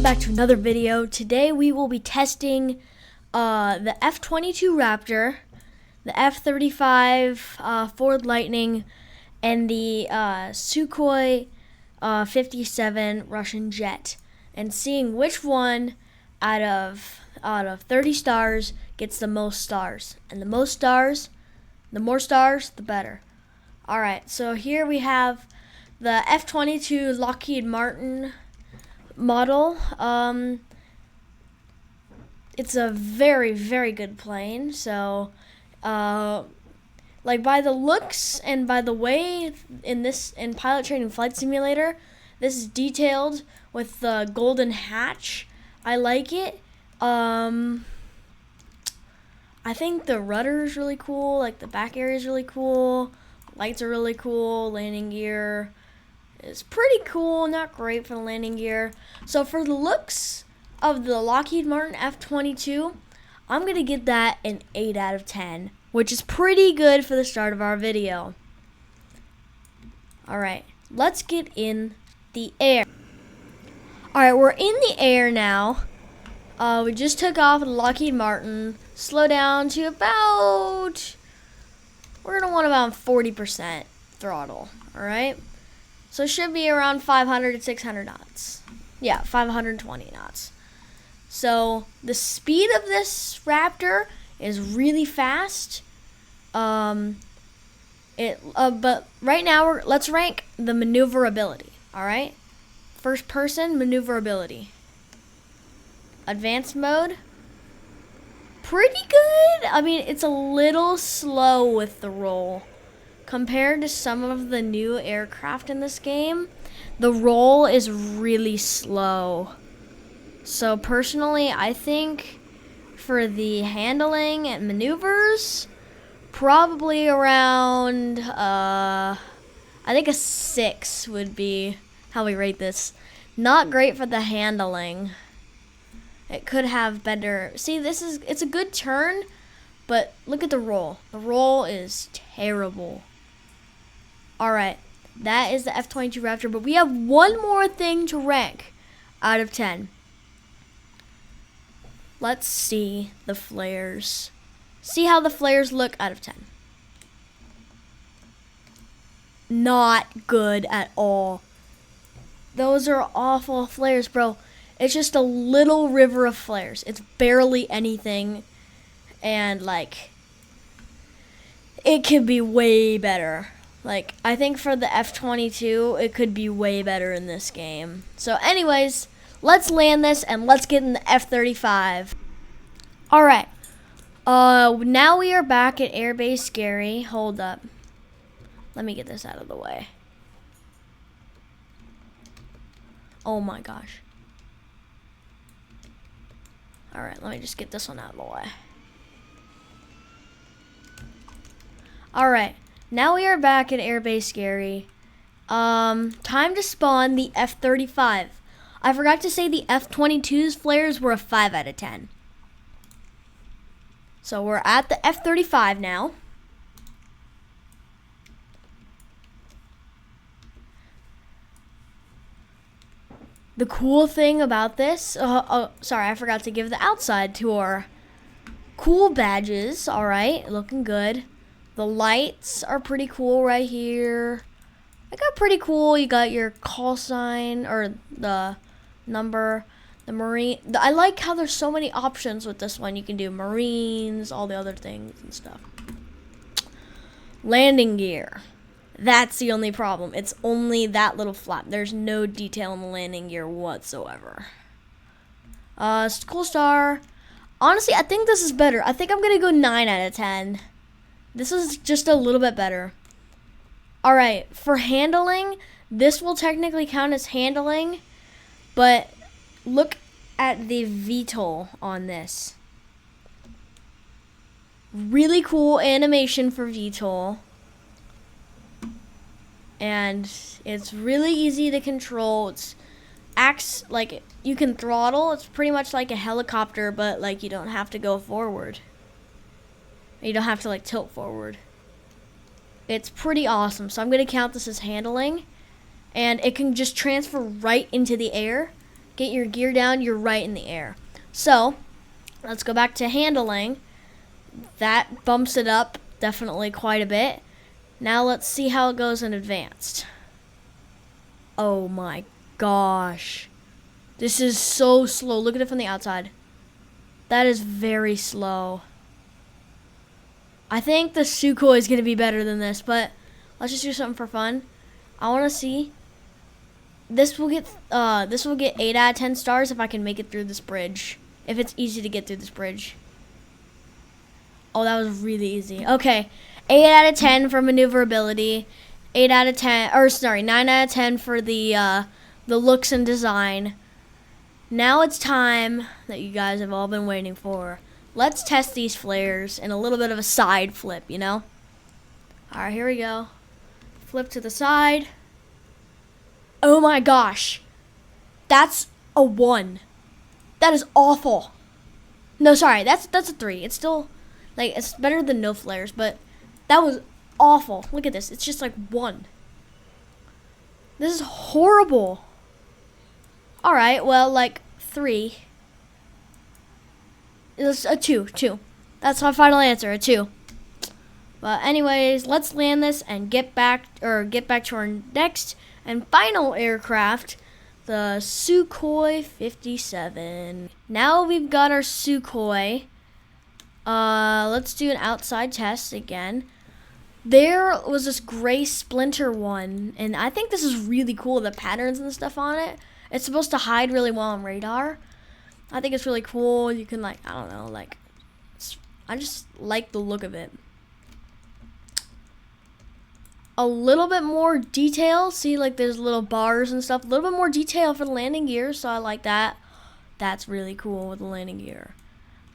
back to another video. Today we will be testing the F22 Raptor, the F35 Ford Lightning, and the Su57 Russian jet, and seeing which one out of 30 stars gets the most stars. And the more stars, the better. Alright, so here we have the F22 Lockheed Martin model. It's a very, very good plane. So like by the looks and by the way in Pilot Training Flight Simulator, this is detailed with the golden hatch. I like it. I think the rudder is really cool, like the back area is really cool, lights are really cool, landing gear is pretty cool, not great for the landing gear. So for the looks of the Lockheed Martin F22, I'm going to give that an 8 out of 10, which is pretty good for the start of our video. Alright, let's get in the air. Alright, we're in the air now. We just took off with Lockheed Martin. Slow down to about, we're going to want about 40% throttle, alright? So it should be around 500 to 600 knots. Yeah, 520 knots. So the speed of this Raptor is really fast. But right now, let's rank the maneuverability, alright? First person, maneuverability. Advanced mode, pretty good. I mean, it's a little slow with the roll. Compared to some of the new aircraft in this game, the roll is really slow. So personally, I think for the handling and maneuvers, probably around, I think a 6 would be how we rate this. Not great for the handling. It could have better. See, it's a good turn, but look at the roll. The roll is terrible. Alright, that is the F22 Raptor, but we have one more thing to rank out of 10. Let's see the flares. See how the flares look out of 10. Not good at all. Those are awful flares, bro. It's just a little river of flares. It's barely anything. And, like, it could be way better. Like, I think for the F22, it could be way better in this game. So, anyways, let's land this and let's get in the F35. Alright. Now we are back at Airbase Gary. Hold up. Let me get this out of the way. Oh my gosh. Alright, let me just get this one out of the way. Alright, now we are back at Airbase Gary. Time to spawn the F35. I forgot to say the F22's flares were a 5 out of 10. So we're at the F35 now. The cool thing about this, sorry, I forgot to give the outside tour. Cool badges, alright, looking good. The lights are pretty cool right here. I got pretty cool. You got your call sign, or the number, the Marine. I like how there's so many options with this one. You can do Marines, all the other things and stuff. Landing gear. That's the only problem. It's only that little flap. There's no detail in the landing gear whatsoever. Cool star. Honestly, I think this is better. I think I'm going to go 9 out of 10. This is just a little bit better. Alright, for handling, this will technically count as handling, but look at the VTOL on this. Really cool animation for VTOL. And it's really easy to control. It acts like you can throttle. It's pretty much like a helicopter, but like you don't have to go forward. You don't have to like tilt forward. It's pretty awesome. So I'm going to count this as handling. And it can just transfer right into the air. get your gear down, you're right in the air. So let's go back to handling. That bumps it up definitely quite a bit. Now let's see how it goes in advanced. Oh my gosh. This is so slow. Look at it from the outside. That is very slow. I think the Sukhoi is going to be better than this, but let's just do something for fun. I want to see. This will get 8 out of 10 stars if I can make it through this bridge. If it's easy to get through this bridge. Oh, that was really easy. Okay, 8 out of 10 for maneuverability. 9 out of 10 for the looks and design. Now it's time that you guys have all been waiting for. Let's test these flares in a little bit of a side flip, you know? Alright, here we go. Flip to the side. Oh my gosh. That's a 1. That is awful. No, sorry, that's a 3. It's still, like, it's better than no flares, but that was awful. Look at this. It's just like 1. This is horrible. Alright, well, like 3. It's a 2. That's my final answer, a 2. But anyways, let's land this and get back to our next and final aircraft, the Su57. Now we've got our Sukhoi. Let's do an outside test again. There was this gray splinter one, and I think this is really cool, the patterns and stuff on it. It's supposed to hide really well on radar. I think it's really cool. You can, like, I don't know, like, I just like the look of it. A little bit more detail. See, like, there's little bars and stuff. A little bit more detail for the landing gear, so I like that. That's really cool with the landing gear.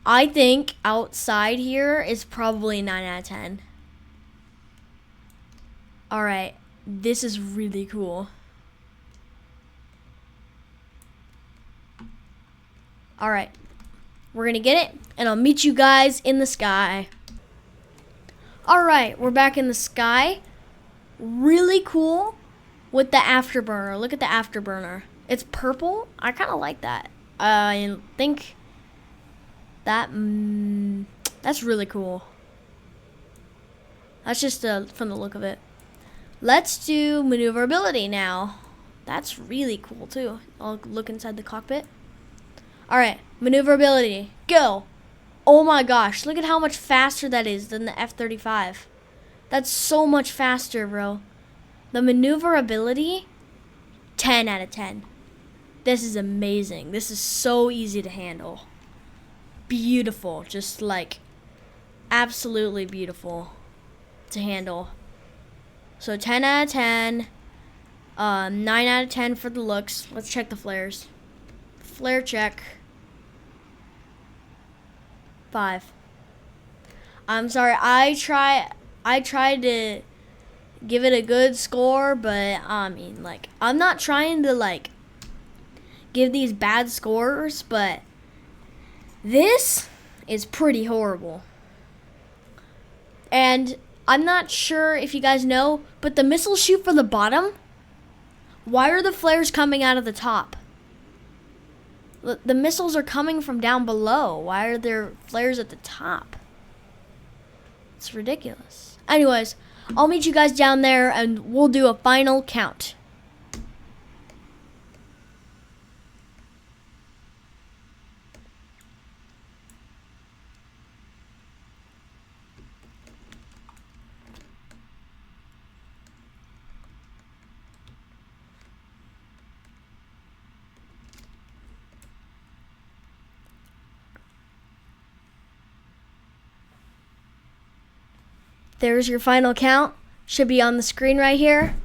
I think outside here is probably 9 out of 10. Alright, this is really cool. Alright, we're gonna get it, and I'll meet you guys in the sky. Alright, we're back in the sky. Really cool with the afterburner. Look at the afterburner. It's purple. I kind of like that. I think that that's really cool. That's just from the look of it. Let's do maneuverability now. That's really cool too. I'll look inside the cockpit. Alright, maneuverability. Go! Oh my gosh, look at how much faster that is than the F35. That's so much faster, bro. The maneuverability, 10 out of 10. This is amazing. This is so easy to handle. Beautiful, just like absolutely beautiful to handle. So 10 out of 10, 9 out of 10 for the looks. Let's check the flares. Flare check. 5. I'm sorry, I tried to give it a good score, but I mean, like, I'm not trying to, like, give these bad scores, but this is pretty horrible. And I'm not sure if you guys know, but the missiles shoot from the bottom. Why are the flares coming out of the top? The missiles are coming from down below. Why are there flares at the top? It's ridiculous. Anyways, I'll meet you guys down there and we'll do a final count. There's your final count. Should be on the screen right here.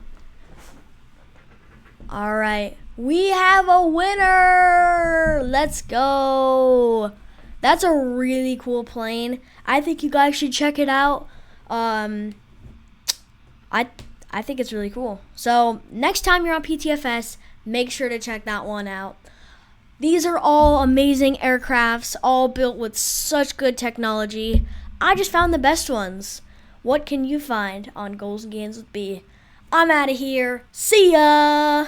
All right, we have a winner. Let's go. That's a really cool plane. I think you guys should check it out. I think it's really cool. So next time you're on PTFS, make sure to check that one out. These are all amazing aircrafts, all built with such good technology. I just found the best ones. What can you find on Goals and Games with B? I'm out of here. See ya!